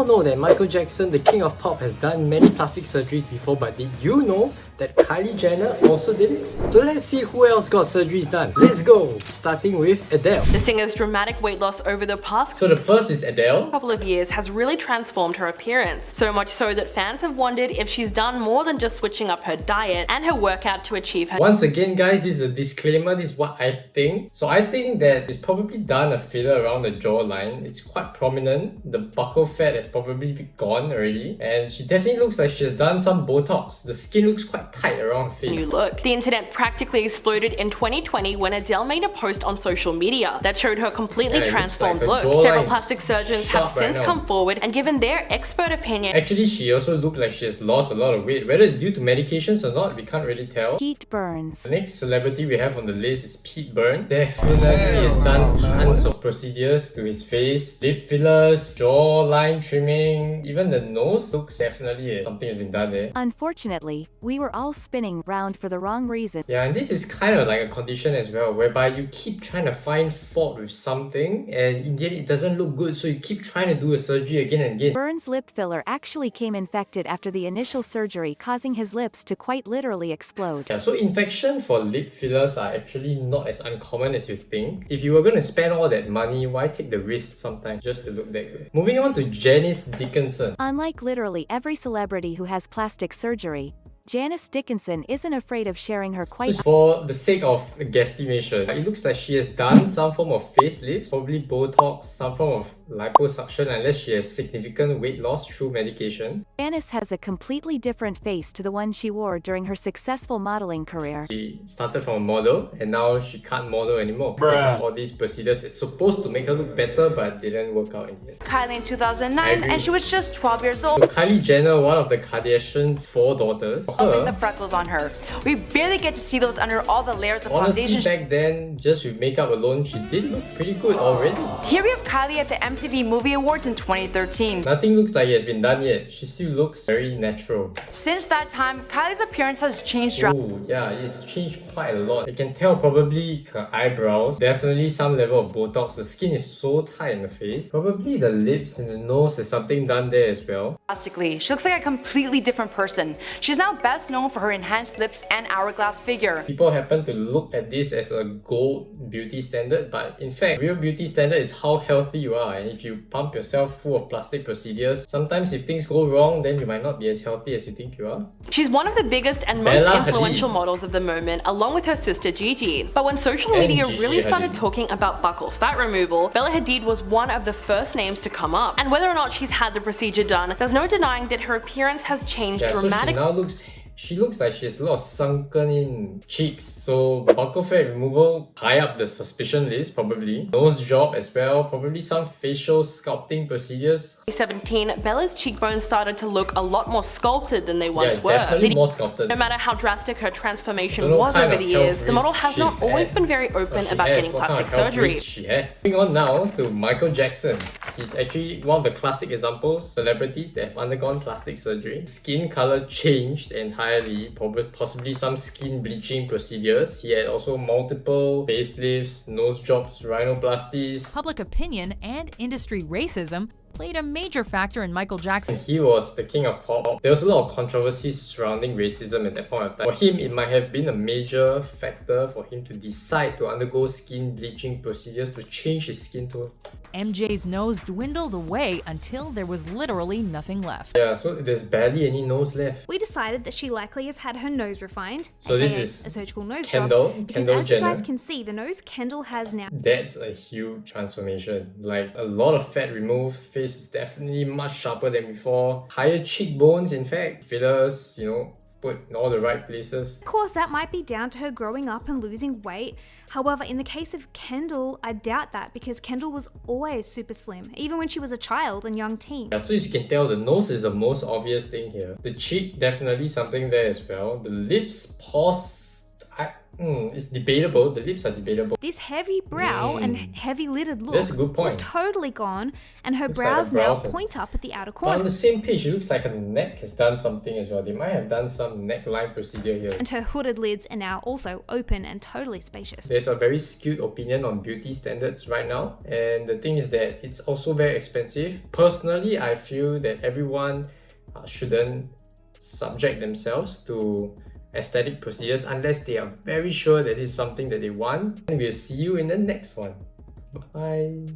all know that Michael Jackson, the king of pop, has done many plastic surgeries before, but did you know that Kylie Jenner also did it? So let's see who else got surgeries done. Let's go! Starting with Adele. The singer's dramatic weight loss over the past So the first is Adele. couple of years has really transformed her appearance. So much so that fans have wondered if she's done more than just switching up her diet and her workout to achieve her. Once again guys, this is a disclaimer, this is what I think. So I think that she's probably done a filler around the jawline. It's quite prominent. The buccal fat has probably been gone already. And she definitely looks like she has done some Botox. The skin looks quite tight around her face. New look. The internet practically exploded in 2020 when Adele made a post on social media that showed her completely transformed like look. Several plastic surgeons have since come forward and given their expert opinion. Actually, she also looked like she has lost a lot of weight. Whether it's due to medications or not, we can't really tell. Pete Burns. The next celebrity we have on the list is Pete Burns. Definitely has done tons of procedures to his face. Lip fillers, jawline trimming, even the nose looks definitely something has been done there. Unfortunately, we were all spinning round for the wrong reason. Yeah, and this is kind of like a condition as well, whereby you keep trying to find fault with something and in the end it doesn't look good, so you keep trying to do a surgery again and again. Burns' lip filler actually came infected after the initial surgery, causing his lips to quite literally explode. Yeah, so infection for lip fillers are actually not as uncommon as you think. If you were going to spend all that money, why take the risk sometimes just to look that good? Moving on to Janice Dickinson. Unlike literally every celebrity who has plastic surgery, Janice Dickinson isn't afraid of sharing her quite... For the sake of guesstimation, it looks like she has done some form of facelift, probably Botox, some form of liposuction, unless she has significant weight loss through medication. Janice has a completely different face to the one she wore during her successful modeling career. She started from a model and now she can't model anymore because of all these procedures that's supposed to make her look better but didn't work out in the end. Kylie in 2009 and she was just 12 years old. So Kylie Jenner, one of the Kardashian's 4 daughters, The freckles on her. We barely get to see those under all the layers of foundation. Back then, just with makeup alone, she did look pretty good already. Here we have Kylie at the MTV Movie Awards in 2013. Nothing looks like it has been done yet. She still looks very natural. Since that time, Kylie's appearance has changed drastically. Oh, yeah, it's changed quite a lot. You can tell probably her eyebrows, definitely some level of Botox. The skin is so tight in the face. Probably the lips and the nose, there's something done there as well. She looks like a completely different person. She's now best known for her enhanced lips and hourglass figure. People happen to look at this as a gold beauty standard, but in fact, real beauty standard is how healthy you are. And if you pump yourself full of plastic procedures, sometimes if things go wrong, then you might not be as healthy as you think you are. She's one of the biggest and most Bella influential Hadid. models of the moment, along with her sister Gigi. But when social media really started talking about buccal fat removal, Bella Hadid was one of the first names to come up. And whether or not she's had the procedure done, there's no denying that her appearance has changed dramatically. So she looks like she has a lot of sunken in cheeks. So buccal fat removal, high up the suspicion list probably. Nose job as well, probably some facial sculpting procedures. 2017, Bella's cheekbones started to look a lot more sculpted than they once were. Definitely more sculpted. No matter how drastic her transformation was over the years, the model has not always been very open about getting plastic surgery. She has. Moving on now to Michael Jackson. He's actually one of the classic examples, celebrities that have undergone plastic surgery. Skin color changed entirely, possibly some skin bleaching procedures. He had also multiple facelifts, nose jobs, rhinoplasties. Public opinion and industry racism played a major factor in Michael Jackson. He was the king of pop. There was a lot of controversies surrounding racism at that point of time. For him, it might have been a major factor for him to decide to undergo skin bleaching procedures to change his skin tone. MJ's nose dwindled away until there was literally nothing left. Yeah, so there's barely any nose left. We decided that she likely has had her nose refined. So this aka is a surgical nose Kendall. job. Because Kendall as you Jenner. guys can see, the nose Kendall has now. That's a huge transformation. Like a lot of fat removed, face is definitely much sharper than before. Higher cheekbones, in fact. Fillers, put in all the right places. Of course, that might be down to her growing up and losing weight. However, in the case of Kendall, I doubt that because Kendall was always super slim, even when she was a child and young teen. Yeah, so as you can tell, the nose is the most obvious thing here. The cheek, definitely something there as well. The lips, pause, It's debatable. The lips are debatable. This heavy brow and heavy lidded look That's a good point. was totally gone, and her Looks like brows her now brows are- point up at the outer But on corner. the same page, it looks like her neck has done something as well. They might have done some neckline procedure here. And her hooded lids are now also open and totally spacious. There's a very skewed opinion on beauty standards right now, and the thing is that it's also very expensive. Personally, I feel that everyone shouldn't subject themselves to aesthetic procedures unless they are very sure that this is something that they want. And we'll see you in the next one. Bye.